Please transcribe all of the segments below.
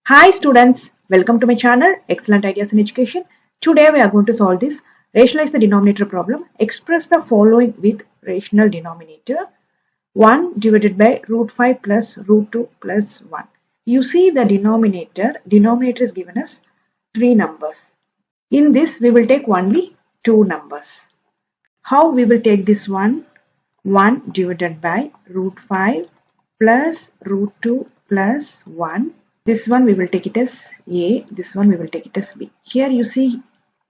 Hi students, welcome to my channel Excellent Ideas in Education. Today we are going to solve this rationalize the denominator problem. Express the following with rational denominator 1 divided by root 5 plus root 2 plus 1. You see the denominator is given as 3 numbers. In this we will take only 2 numbers. How we will take this one? 1 divided by root 5 plus root 2 plus 1. This one we will take it as A, this one we will take it as B. Here you see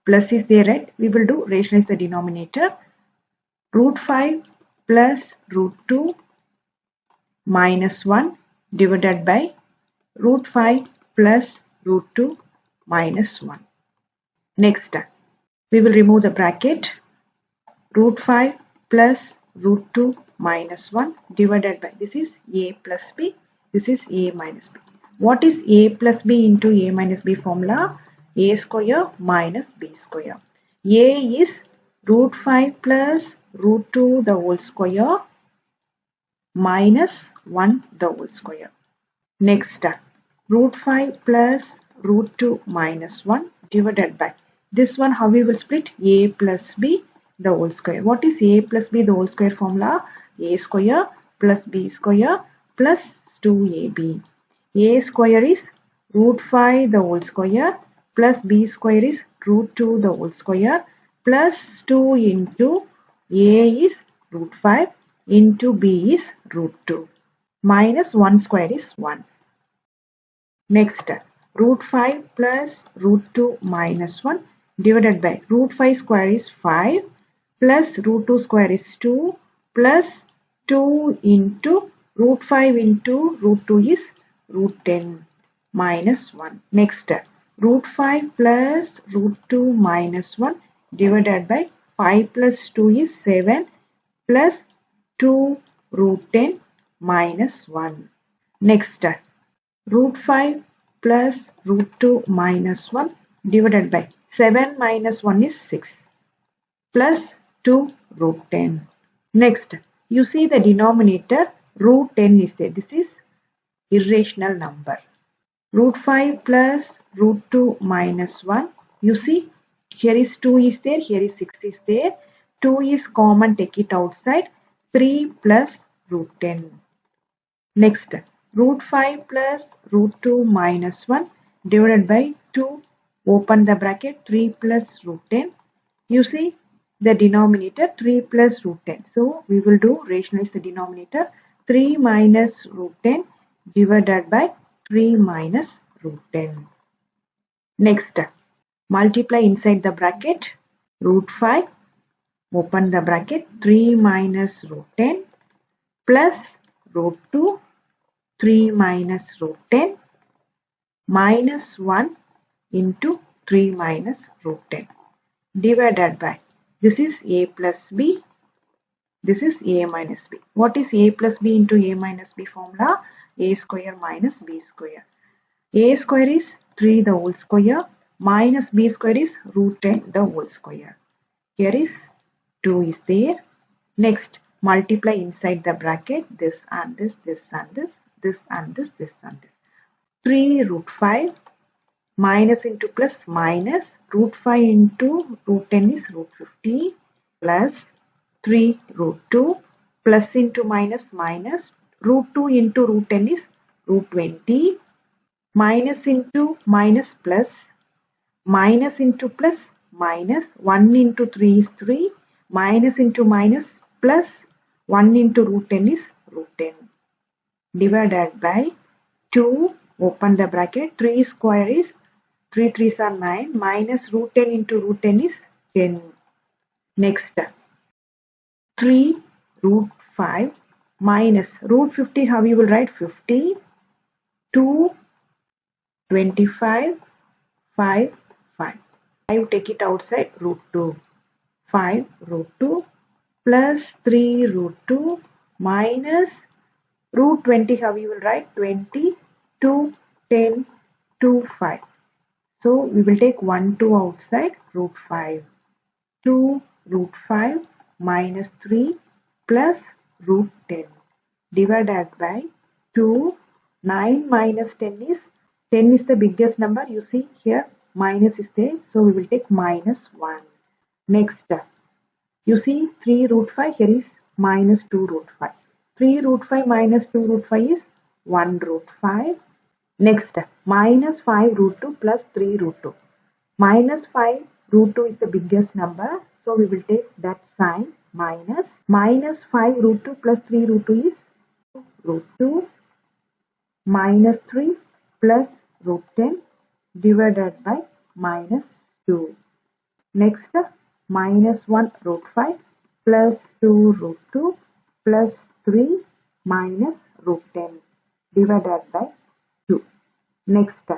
plus is there, right? We will do rationalize the denominator. Root 5 plus root 2 minus 1 divided by root 5 plus root 2 minus 1. Next, we will remove the bracket. Root 5 plus root 2 minus 1 divided by, this is A plus B, this is A minus B. What is A plus B into A minus B formula? A square minus B square. A is root 5 plus root 2 the whole square minus 1 the whole square. Next, root 5 plus root 2 minus 1 divided by, this one how we will split? A plus B the whole square. What is A plus B the whole square formula? A square plus B square plus 2AB. A square is root 5 the whole square plus B square is root 2 the whole square plus 2 into A is root 5 into B is root 2 minus 1 square is 1. Next, root 5 plus root 2 minus 1 divided by root 5 square is 5 plus root 2 square is 2 plus 2 into root 5 into root 2 is root 10 minus 1. Next, root 5 plus root 2 minus 1 divided by 5 plus 2 is 7 plus 2 root 10 minus 1. Next, root 5 plus root 2 minus 1 divided by 7 minus 1 is 6 plus 2 root 10. Next, you see the denominator root 10 is there. This is irrational number. Root 5 plus root 2 minus 1. You see here is 2 is there, here is 6 is there. 2 is common, take it outside. 3 plus root 10. Next, root 5 plus root 2 minus 1 divided by 2. Open the bracket, 3 plus root 10. You see the denominator 3 plus root 10. So we will do rationalize the denominator 3 minus root 10 divided by 3 minus root 10. Next, multiply inside the bracket root 5. Open the bracket, 3 minus root 10 plus root 2 3 minus root 10 minus 1 into 3 minus root 10 divided by, this is A plus B, this is A minus B. What is A plus B into A minus B formula? A square minus B square. A square is 3 the whole square minus B square is root 10 the whole square. Here is 2 is there. Next, multiply inside the bracket this and this, this and this, this and this, this and this. 3 root 5 minus into plus minus root 5 into root 10 is root 50 plus 3 root 2 plus into minus minus root 2 into root 10 is root 20 minus into minus plus minus into plus minus 1 into 3 is 3 minus into minus plus 1 into root 10 is root 10 divided by 2. Open the bracket, 3 square is 3 3s are 9 minus root 10 into root 10 is 10. Next, 3 root 5 minus root 50, how you will write 50, 2, 25, 5, 5. 5 take it outside, root 2, 5 root 2 plus 3 root 2 minus root 20, how you will write 20, 2, 10, 2, 5. So we will take 1, 2 outside, root 5. 2 root 5 minus 3 plus root 10 divided by 2. 9 minus 10 is 10 is the biggest number. You see here minus is there. So we will take minus 1. Next, you see 3 root 5. Here is minus 2 root 5. 3 root 5 minus 2 root 5 is 1 root 5. Next, minus 5 root 2 plus 3 root 2. Minus 5 root 2 is the biggest number. So we will take that sign minus. Minus 5 root 2 plus 3 root 2 is root 2 minus 3 plus root 10 divided by minus 2. Next, minus 1 root 5 plus 2 root 2 plus 3 minus root 10 divided by 2. Next,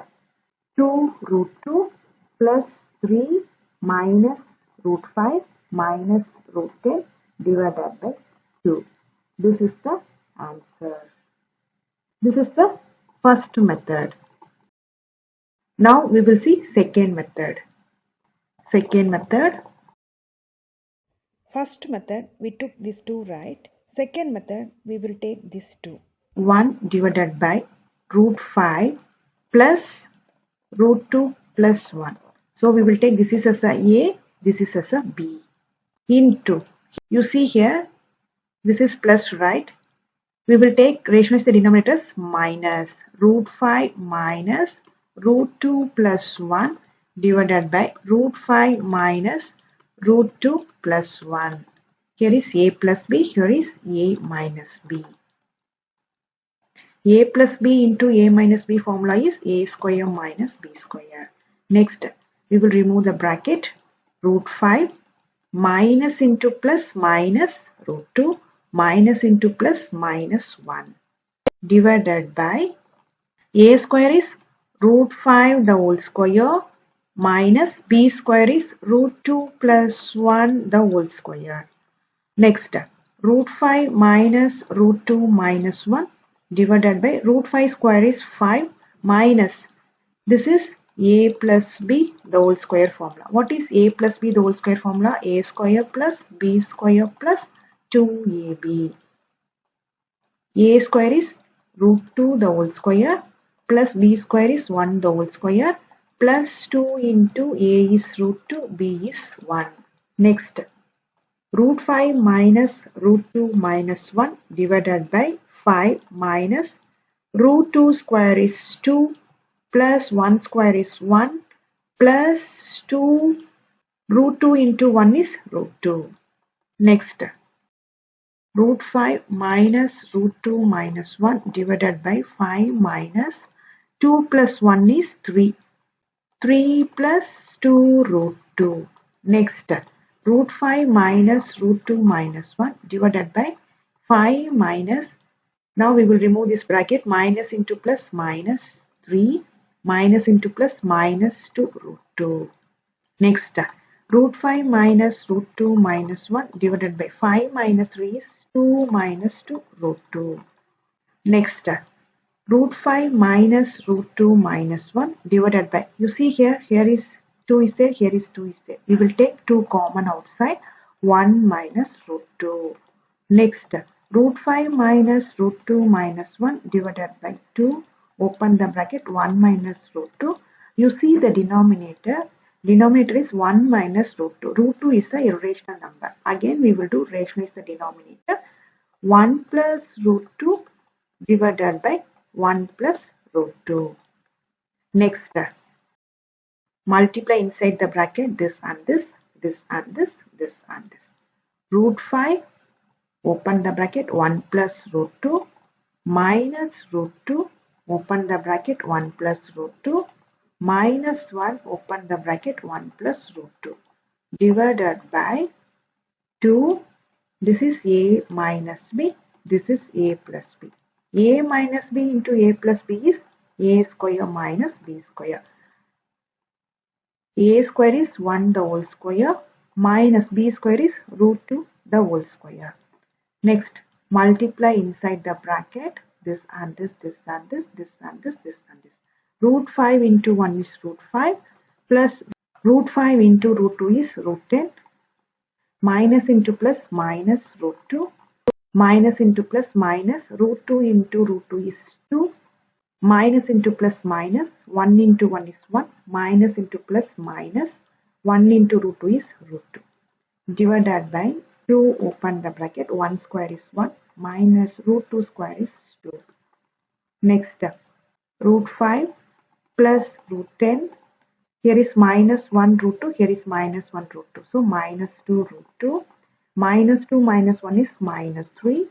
2 root 2 plus 3 minus root 5 minus root 10 divided by 2. This is the answer. This is the first method. Now we will see second method. Second method. First method, we took these 2 right. Second method, we will take these 2. 1 divided by root 5 plus root 2 plus 1. So we will take this is as a A, this is as a B. Into, you see here, this is plus, right? We will take rationalize the denominators minus root 5 minus root 2 plus 1 divided by root 5 minus root 2 plus 1. Here is A plus B, here is A minus B. A plus B into A minus B formula is A square minus B square. Next, we will remove the bracket. Root 5 minus into plus minus root 2 minus into plus minus 1 divided by A square is root 5 the whole square minus B square is root 2 plus 1 the whole square. Next, root 5 minus root 2 minus 1 divided by root 5 square is 5 minus, this is A plus B the whole square formula. What is A plus B the whole square formula? A square plus B square plus 2AB. A square is root 2 the whole square plus B square is 1 the whole square plus 2 into A is root 2, B is 1. Next, root 5 minus root 2 minus 1 divided by 5 minus root 2 square is 2 plus 1 square is 1 plus 2 root 2 into 1 is root 2. Next, root 5 minus root 2 minus 1 divided by 5 minus 2 plus 1 is 3. 3 plus 2 root 2. Next, root 5 minus root 2 minus 1 divided by 5 minus, now we will remove this bracket, minus into plus minus 3 minus into plus minus 2 root 2. Next, root 5 minus root 2 minus 1 divided by 5 minus 3 is 2 minus 2 root 2. Next, root 5 minus root 2 minus 1 divided by, you see here, here is 2 is there, here is 2 is there. We will take 2 common outside, 1 minus root 2. Next, root 5 minus root 2 minus 1 divided by 2, open the bracket, 1 minus root 2. You see the denominator is 1 minus root 2. Root 2 is the irrational number. Again, we will do rationalize the denominator. 1 plus root 2 divided by 1 plus root 2. Next, multiply inside the bracket this and this, this and this, this and this. Root 5, open the bracket, 1 plus root 2 minus root 2, open the bracket, 1 plus root 2 minus 1, open the bracket, 1 plus root 2 divided by 2. This is A minus B, this is A plus B. A minus B into A plus B is A square minus B square. A square is 1 the whole square minus B square is root 2 the whole square. Next, multiply inside the bracket this and this, this and this, this and this, this and this. Root 5 into 1 is root 5 plus root 5 into root 2 is root 10 minus into plus minus root 2 minus into plus minus root 2 into root 2 is 2 Minus into plus minus, 1 into 1 is 1, minus into plus minus, 1 into root 2 is root 2. Divided by 2, open the bracket, 1 square is 1, minus root 2 square is 2. Next, root 5 plus root 10. Here is minus 1 root 2, here is minus 1 root 2. So minus 2 root 2. Minus 2 minus 1 is minus 3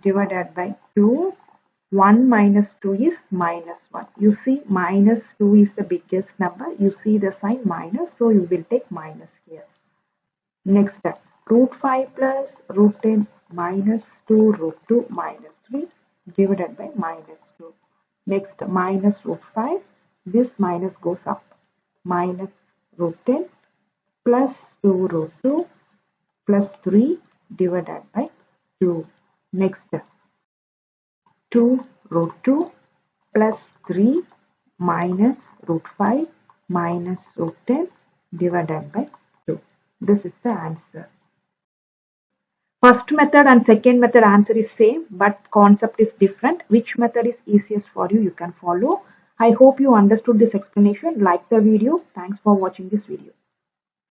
divided by 2. 1 minus 2 is minus 1. You see minus 2 is the biggest number. You see the sign minus, so you will take minus here. Next step, root 5 plus root 10 minus 2 root 2 minus 3 divided by minus 2. Next, minus root 5. This minus goes up. Minus root 10 plus 2 root 2 plus 3 divided by 2. Next, 2 root 2 plus 3 minus root 5 minus root 10 divided by 2. This is the answer. First method and second method answer is same, but concept is different. Which method is easiest for you, you can follow. I hope you understood this explanation. Like the video. Thanks for watching this video.